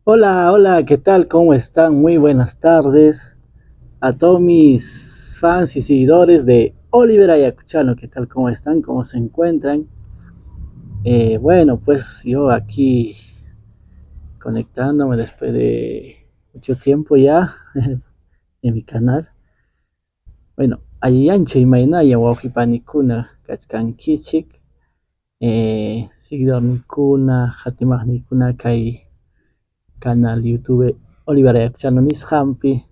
Hola, hola, ¿qué tal? ¿Cómo están? Muy buenas tardes a todos mis fans y seguidores de Oliver Ayacuchano. ¿Qué tal? ¿Cómo están? ¿Cómo se encuentran? Bueno, pues yo aquí conectándome después de mucho tiempo ya en mi canal. Bueno, Ayancho y Mainaya, Wauhipanikuna, Kachkan Kichik, seguidor Nikuna, Hatimah Nikuna, Kai canal YouTube Oliver Ayacuchano Nishampi.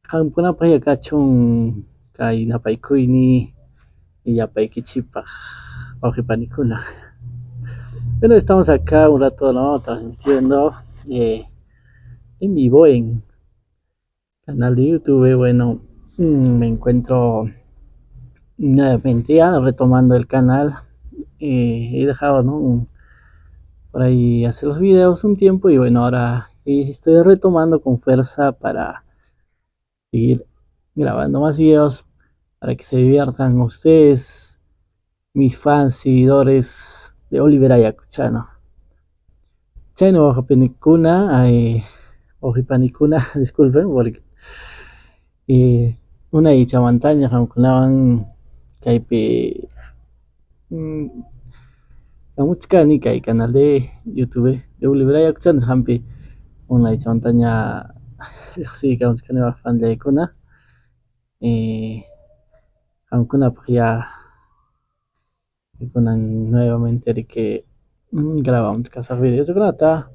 Qamkunapaq yakachun kay napaykuyni yapaykichipaq wawqipanikuna. Bueno, estamos acá un rato, ¿no? Transmitiendo en vivo en canal de YouTube. Bueno, me encuentro nuevamente ya retomando el canal. He dejado, ¿no? Por ahí hacer los videos un tiempo y bueno, ahora estoy retomando con fuerza para seguir grabando más videos para que se diviertan ustedes, mis fans, seguidores de Oliver Ayacuchano. Chano Ojapenicuna, Ojipanicuna, disculpen, porque eh, una y chamantaña, jamkunaban Kaipe, Kamuchkani, Kai canal de YouTube de Oliver Ayacuchano, Jampi, una y chamantaña, sí, Kamuchkani va fan de Kuna, Jamkuna, pues ya con nuevamente de que grabamos casas videos de grata,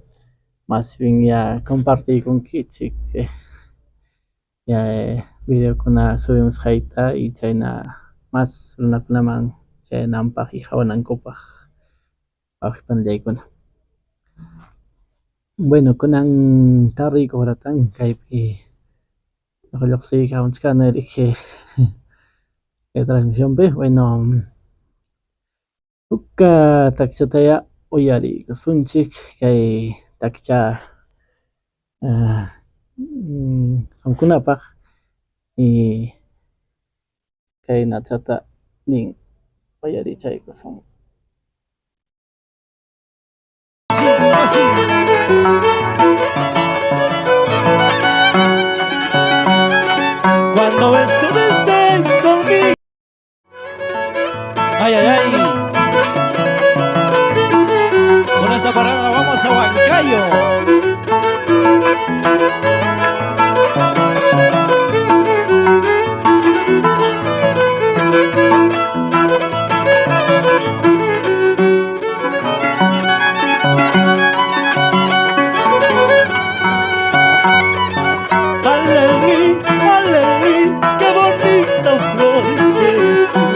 más bien ya compartí con Kichi, que ya video con subimos jaita y china más una kunaman china ampaj y jawanan copa ajipan con bueno con tari cobratan kaipi lo que sí que scanner que transmisión ve bueno uka takshataya oyari sunchik kay takcha hamkunapaq y kay nachata nin oyarichaykusun. Cuando estuviste conmigo. Ay, ay, ay. Con esta parada vamos a Huancayo. Alelí, alelí, qué bonita flor eres tú.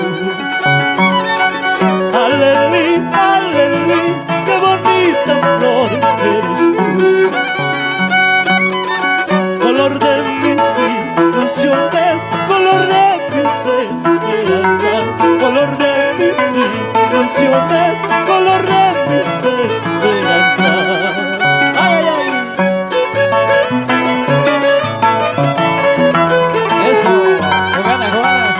Alelí, alelí, qué bonita flor eres tú. Color de mis ilusiones, color de mis esperanzas, color de mis ilusiones, color de mis esperanzas. Ay, ay, ay. Eso, con ganas, con ganas.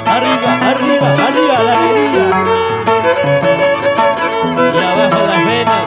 Arriba, arriba, arriba la alegría. Y abajo las venas.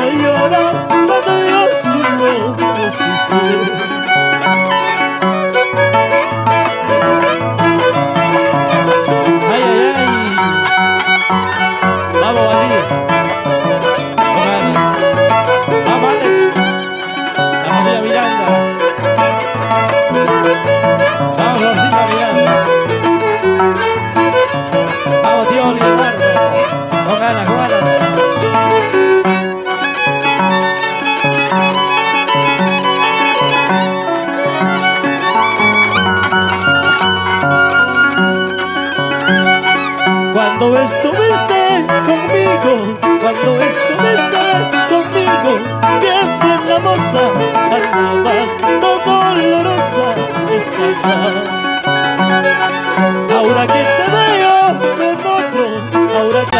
hace llorar cuando yo sufro por su piel. Ay, ay, ay. Vamos, Valí. Morales. Vamos, Alex. La familia Miranda. Vamos, Rosita Miranda. Vamos, tío Leonardo. Con ganas, con ganas. Cuando estuviste conmigo, cuando estuviste conmigo, bien buena moza, andabas todo dolorosa, estabas. Ahora que te veo con otro, ahora que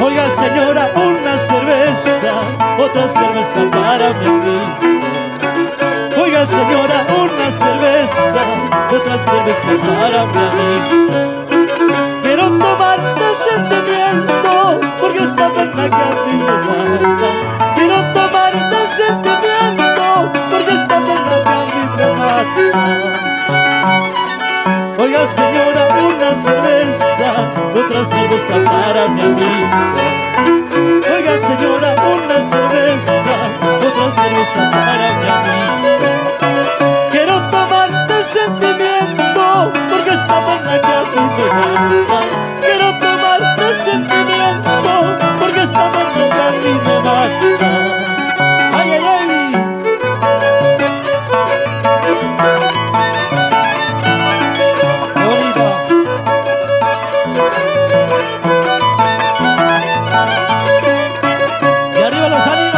oiga señora, una cerveza, otra cerveza para mi amigo. Oiga señora, una cerveza, otra cerveza para mi amigo. Quiero tomar de sentimiento, porque esta pena que a mí me mata. Quiero tomar de sentimiento, porque esta pena que a mí me mata. Oiga señora, una cerveza, otra cerveza para mi amigo. Oiga señora, una cerveza, otra cerveza para mi amigo. Quiero tomar de sentimiento, porque esta pena que a mí me mata. Quiero tomar de sentimiento, porque esta pena que a mí me mata. Ay, ay, ay. Qué bonito. Y arriba los ánimos.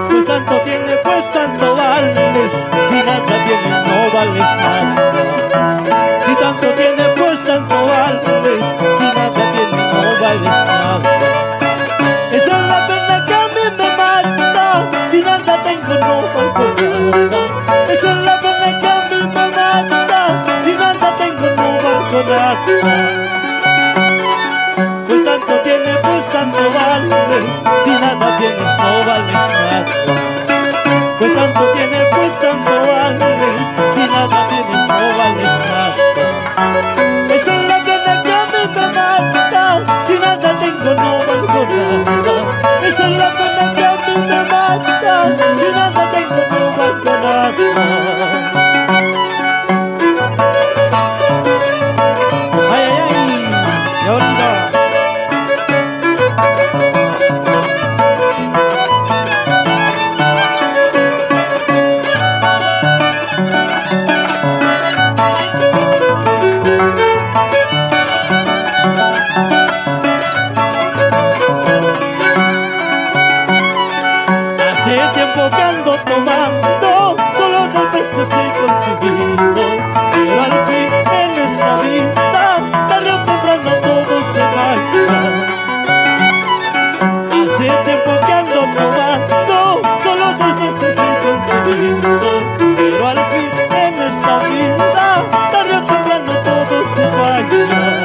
Pues tanto tiene, pues tanto vales, si nada tiene no vales nada. Si tanto tiene, pues tanto vales, si nada tiene no vales nada. Esa es la pena que a mí me mata, si nada tengo no valgo nada. Esa es la pena que a mí me mata, si nada tengo no valgo nada. Pues tanto tiene, pues tanto vales, si nada tienes no vales nada. Pues tanto tiene, pues tanto vales, si nada tienes no vales nada. Esa es la pena que a mí me mata, si nada tengo no valgo nada. Esa es la pena que a mí me mata, si nada tengo no valgo nada. Ay, ay, ay, qué bonito. Hace tiempo que ando tomando, solo dos veces he conseguido. Pero al fin en esta vida, tarde o temprano todo se va a acabar. Hace tiempo que ando tomando, solo dos veces he conseguido. Pero al fin en esta vida, tarde o temprano todo se va a acabar.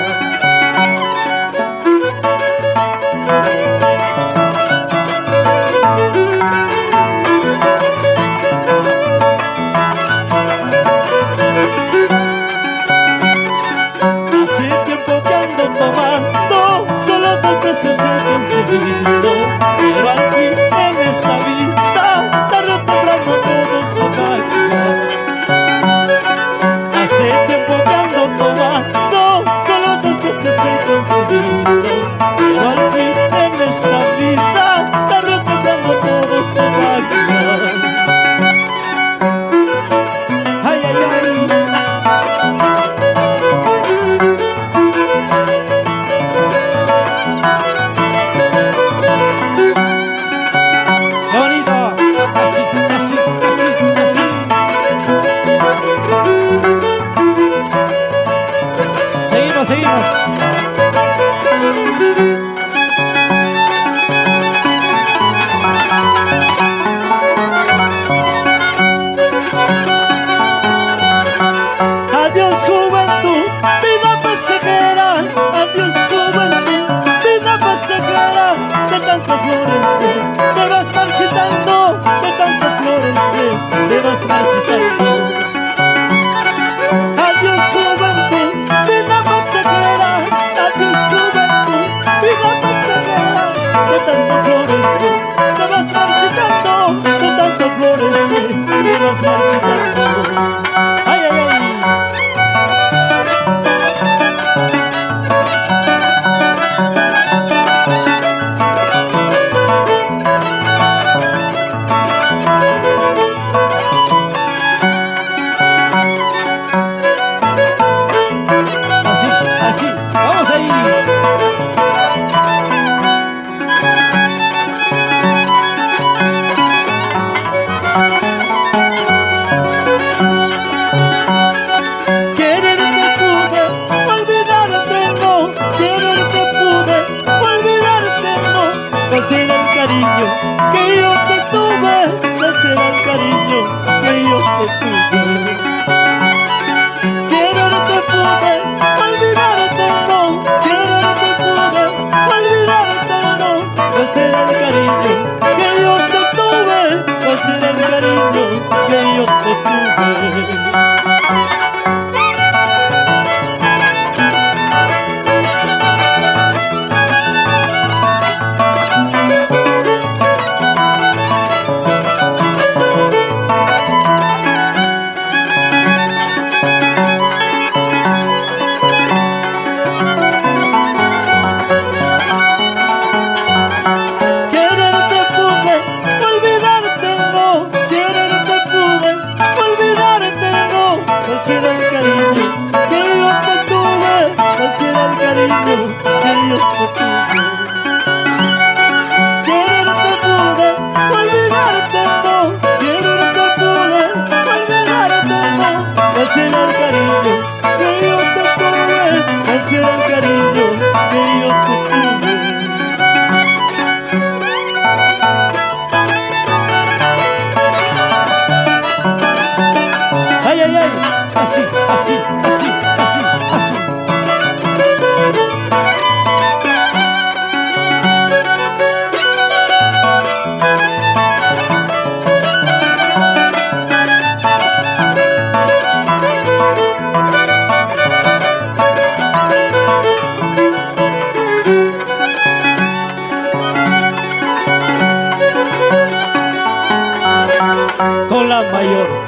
Hace tiempo que ando tomando, solo dos veces he conseguido. Pero al fin en esta vida, tarde o temprano todo se va a acabar. Hace tiempo que ando tomando, solo dos veces he conseguido. Pero al fin en esta vida, tarde o temprano todo se va a acabar. Ay, ay, ay.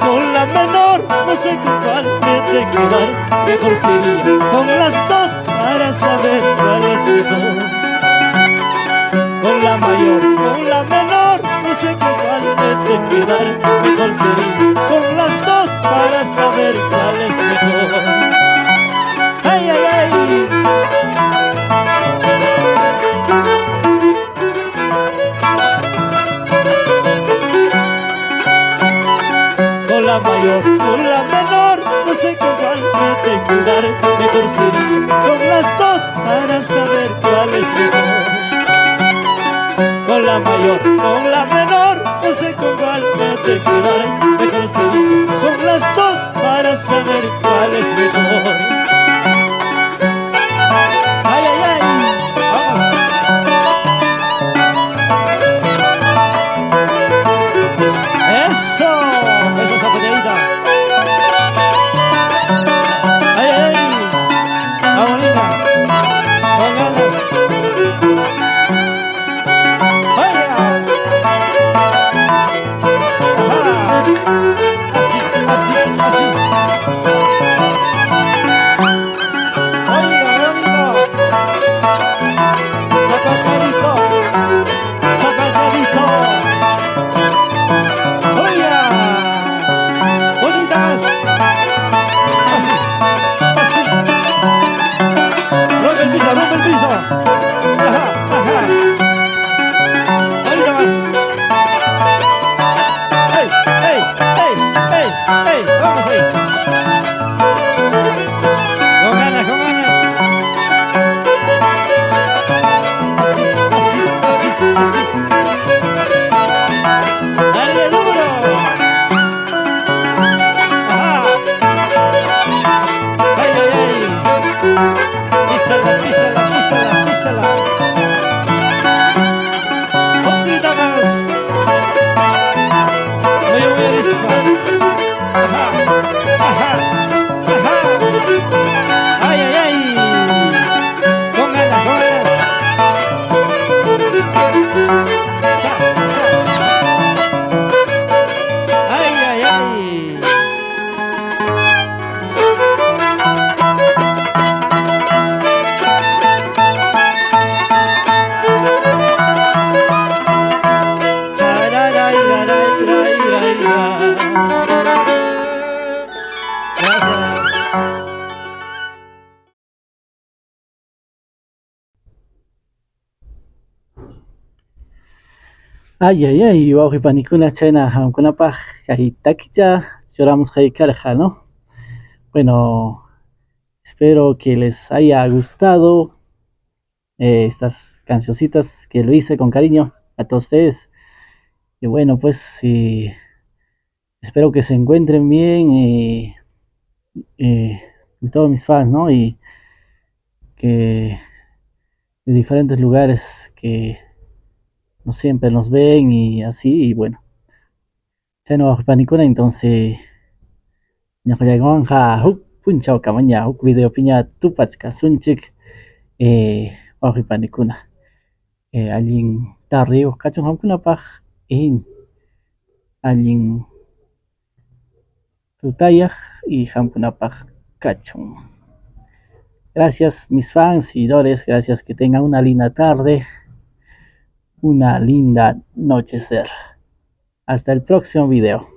con la menor, no sé con cuál me he de quedar. Mejor sería con las dos para saber cuál es mejor. Con la mayor, con la menor, no sé con cuál me he de quedar. Mejor sería con las dos para saber cuál es mejor. ¡Ay, ay, ay! Con la mayor, con la menor, no sé con cuál me he de quedar. Mejor sería con las dos para saber cuál es mejor. Con la mayor, con la menor, no sé con cuál me he de quedar. Mejor sería con las dos para saber cuál es mejor. ¡Ay, ay, ay! ¡Vamos! ¡Eso! ¡Esa es apoyadita! ¡Ay, ay, ay! ¡Vamos, linda! ¡Con ganas! ¡Vaya! ¡Ajá! Así, así, así. ¡Oiga, bonito! ¡Zapatadito! ¡Zapatadito! ¡Oiga! ¡Bonitas! Así, así. ¡Rompe el piso, rompe el piso! ¡Ajá, ajá! ¡Ahorita más! ¡Ey, ey, ey, ey, ey! ¡Vamos ahí! ¡Con ganas, con ganas! Así, así, así, así. ¡Dale duro! ¡Ajá! ¡Ay, ay, ay! ¡Písala, písala, písala, písala! ¡Un poquito más! ¡Muy buenísima! ¡Ajá! ¡Ajá! ¡Ajá! ¡Ay, ay, ay! ¡Con ganas, con ganas! ¡Cha, cha! ¡Ay, ay, ay! Ay, ay, ay, wawqi panikuna chayna hamkunapaq kay takicha lloramos kaykarqa, ¿no? Bueno, espero que les haya gustado estas cancioncitas que lo hice con cariño a todos ustedes. Y bueno, pues espero que se encuentren bien y todos mis fans, ¿no? Y que de diferentes lugares que no siempre nos ven y así, y bueno. Ya no bajo panicuna, entonces ñapallagonja huk punchaw kamaña huk video piña tupachka sunchik bajo panicuna allin tarriuq kachun hamkunapaq in allin tutayaq y hamkunapaq kachun. Gracias mis fans, seguidores, gracias, que tengan una linda tarde, una linda nochecer. Hasta el próximo video.